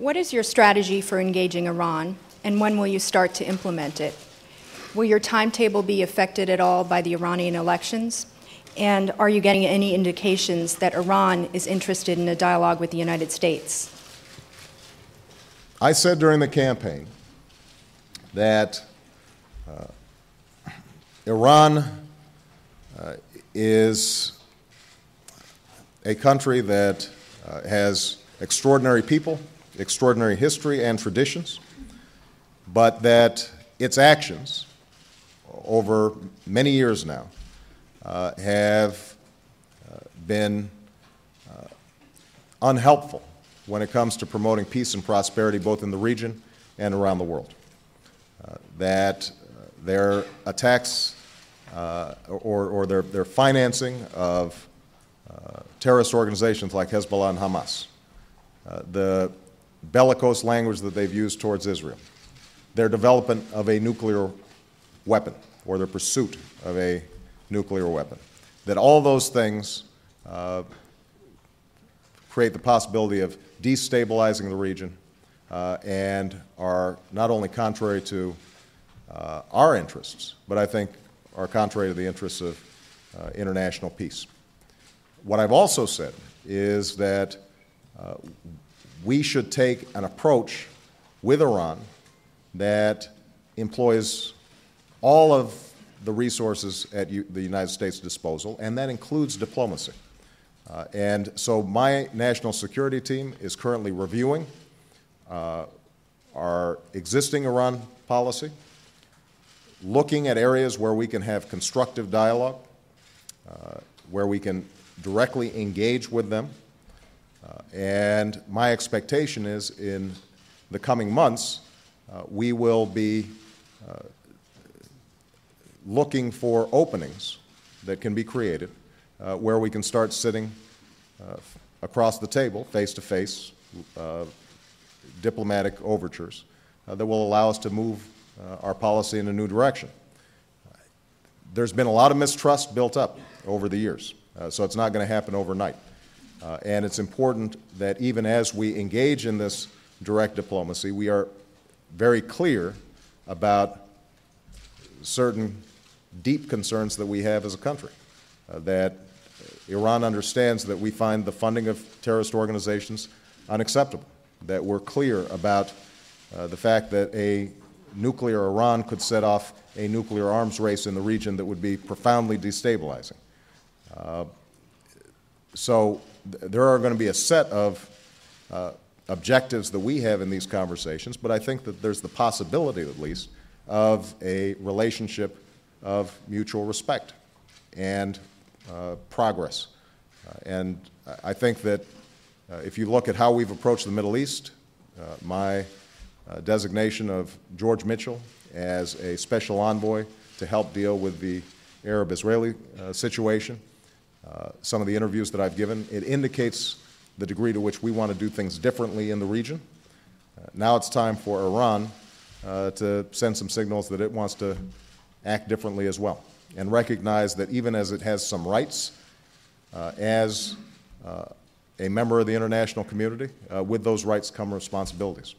What is your strategy for engaging Iran, and when will you start to implement it? Will your timetable be affected at all by the Iranian elections? And are you getting any indications that Iran is interested in a dialogue with the United States? I said during the campaign that Iran is a country that has extraordinary people, extraordinary history and traditions, but that its actions over many years now have been unhelpful when it comes to promoting peace and prosperity both in the region and around the world. That their attacks or their financing of terrorist organizations like Hezbollah and Hamas, the bellicose language that they've used towards Israel, their development of a nuclear weapon or their pursuit of a nuclear weapon, that all those things create the possibility of destabilizing the region and are not only contrary to our interests, but I think are contrary to the interests of international peace. What I've also said is that we should take an approach with Iran that employs all of the resources at the United States' disposal, and that includes diplomacy. And so my national security team is currently reviewing our existing Iran policy, looking at areas where we can have constructive dialogue, where we can directly engage with them. And my expectation is in the coming months, we will be looking for openings that can be created where we can start sitting across the table, face-to-face, diplomatic overtures that will allow us to move our policy in a new direction. There's been a lot of mistrust built up over the years, so it's not going to happen overnight. And it's important that even as we engage in this direct diplomacy, we are very clear about certain deep concerns that we have as a country, that Iran understands that we find the funding of terrorist organizations unacceptable, that we're clear about the fact that a nuclear Iran could set off a nuclear arms race in the region that would be profoundly destabilizing. So there are going to be a set of objectives that we have in these conversations, but I think that there's the possibility, at least, of a relationship of mutual respect and progress. And I think that if you look at how we've approached the Middle East, my designation of George Mitchell as a special envoy to help deal with the Arab-Israeli situation, some of the interviews that I've given, it indicates the degree to which we want to do things differently in the region. Now it's time for Iran to send some signals that it wants to act differently as well, and recognize that even as it has some rights as a member of the international community, with those rights come responsibilities.